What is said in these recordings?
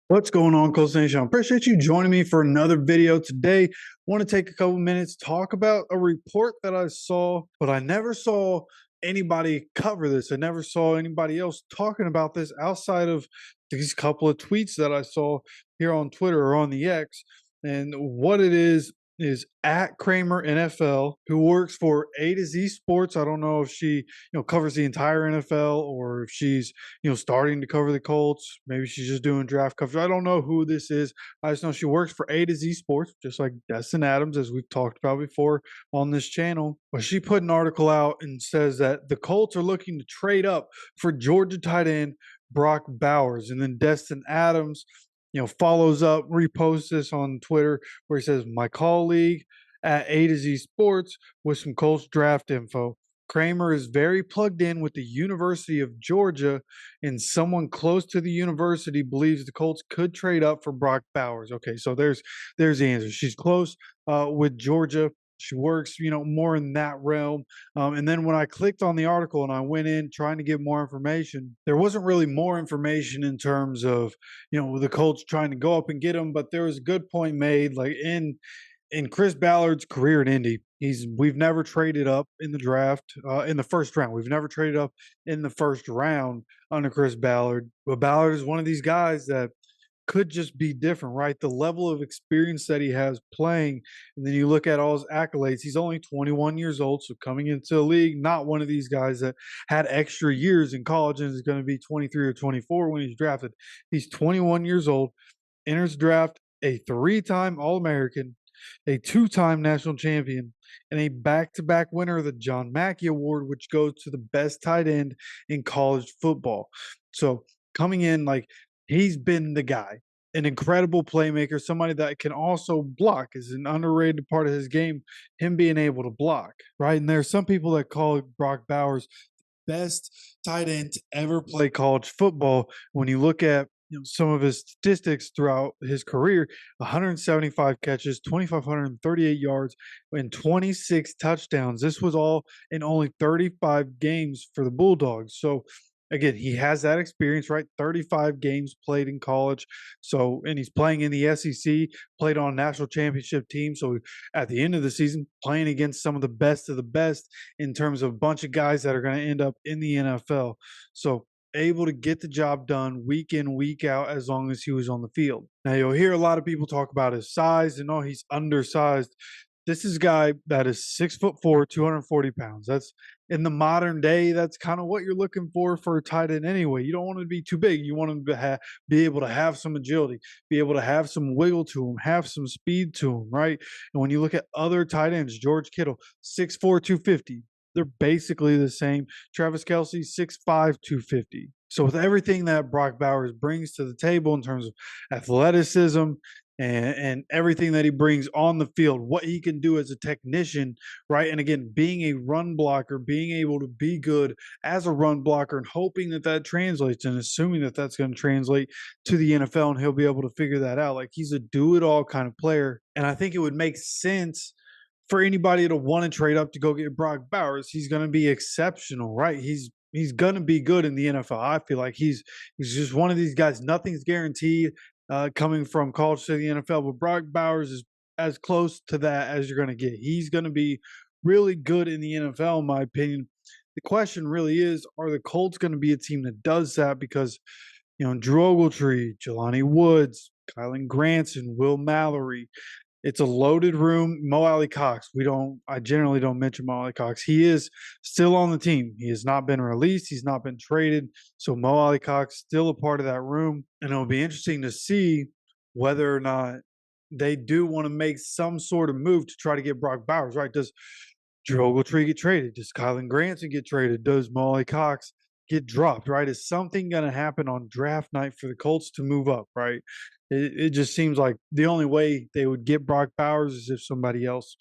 What's going on, Colts Nation? I appreciate you joining me for another video today. I want to take a couple minutes, talk about a report that I saw, but I never saw anybody cover this. I never saw anybody else talking about this outside of these couple of tweets that I saw here on Twitter or on the X. And what it is at Kramer NFL, who works for A to Z Sports. I don't know if she, covers the entire NFL or if she's, starting to cover the Colts. Maybe she's just doing draft coverage. I don't know who this is. I just know she works for A to Z Sports, just like Destin Adams, as we've talked about before on this channel. But she put an article out and says that the Colts are looking to trade up for Georgia tight end Brock Bowers. And then Destin Adams, follows up, reposts this on Twitter where he says, my colleague at A to Z Sports with some Colts draft info. Kramer is very plugged in with the University of Georgia, and someone close to the university believes the Colts could trade up for Brock Bowers. Okay, so there's the answer. She's close with Georgia. She works, more in that realm. And then when I clicked on the article and I went in trying to get more information, there wasn't really more information in terms of, the Colts trying to go up and get him. But there was a good point made, like in Chris Ballard's career in Indy. We've never traded up in the draft in the first round. We've never traded up in the first round under Chris Ballard. But Ballard is one of these guys that could just be different, right? The level of experience that he has playing, and then you look at all his accolades. He's only 21 years old, so coming into the league, not one of these guys that had extra years in college and is going to be 23 or 24 when he's drafted. He's 21 years old, enters draft a three-time All-American, a two-time national champion, and a back-to-back winner of the John Mackey Award, which goes to the best tight end in college football. So coming in, like, he's been the guy, an incredible playmaker, somebody that can also block is an underrated part of his game, him being able to block, right? And there's some people that call Brock Bowers best tight end to ever play college football. When you look at some of his statistics throughout his career, 175 catches, 2,538 yards, and 26 touchdowns. This was all in only 35 games for the Bulldogs. So again, he has that experience, right? 35 games played in college. So, and he's playing in the SEC, played on a national championship team. So at the end of the season, playing against some of the best in terms of a bunch of guys that are going to end up in the NFL. So able to get the job done week in, week out, as long as he was on the field. Now, you'll hear a lot of people talk about his size and, oh, he's undersized. This is a guy that is 6'4", 240 pounds. That's in the modern day, that's kind of what you're looking for a tight end anyway. You don't want him to be too big. You want him to be able to have some agility, be able to have some wiggle to him, have some speed to him, right? And when you look at other tight ends, George Kittle, 6'4", 250. They're basically the same. Travis Kelce, 6'5", 250. So with everything that Brock Bowers brings to the table in terms of athleticism, and everything that he brings on the field, what he can do as a technician, right? And again, being a run blocker, being able to be good as a run blocker and hoping that that translates and assuming that that's going to translate to the NFL and he'll be able to figure that out. Like, he's a do-it-all kind of player. And I think it would make sense for anybody to want to trade up to go get Brock Bowers. He's going to be exceptional, right? He's going to be good in the NFL. I feel like he's just one of these guys. Nothing's guaranteed coming from college to the NFL, but Brock Bowers is as close to that as you're going to get. He's going to be really good in the NFL, in my opinion. The question really is, are the Colts going to be a team that does that? Because, Drew Ogletree, Jelani Woods, Kylan Granson, Will Mallory, it's a loaded room. Mo Alley Cox. I generally don't mention Mo Alley Cox. He is still on the team. He has not been released. He's not been traded. So Mo Alley Cox still a part of that room. And it'll be interesting to see whether or not they do want to make some sort of move to try to get Brock Bowers, right? Does Drew Ogletree get traded? Does Kylan Granson get traded? Does Mo Alley Cox get dropped, right? Is something going to happen on draft night for the Colts to move up, right? It just seems like the only way they would get Brock Bowers is if somebody else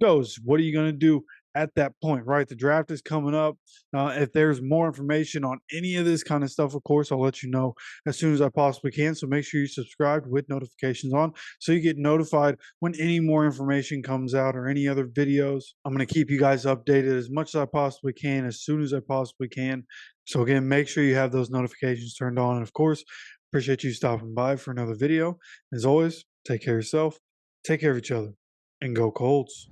goes. What are you going to do at that point, right? The draft is coming up. If there's more information on any of this kind of stuff, of course, I'll let you know as soon as I possibly can. So make sure you subscribe with notifications on so you get notified when any more information comes out or any other videos. I'm going to keep you guys updated as much as I possibly can, as soon as I possibly can. So again, make sure you have those notifications turned on. And of course, Appreciate you stopping by for another video. As always, take care of yourself, take care of each other, and go Colts.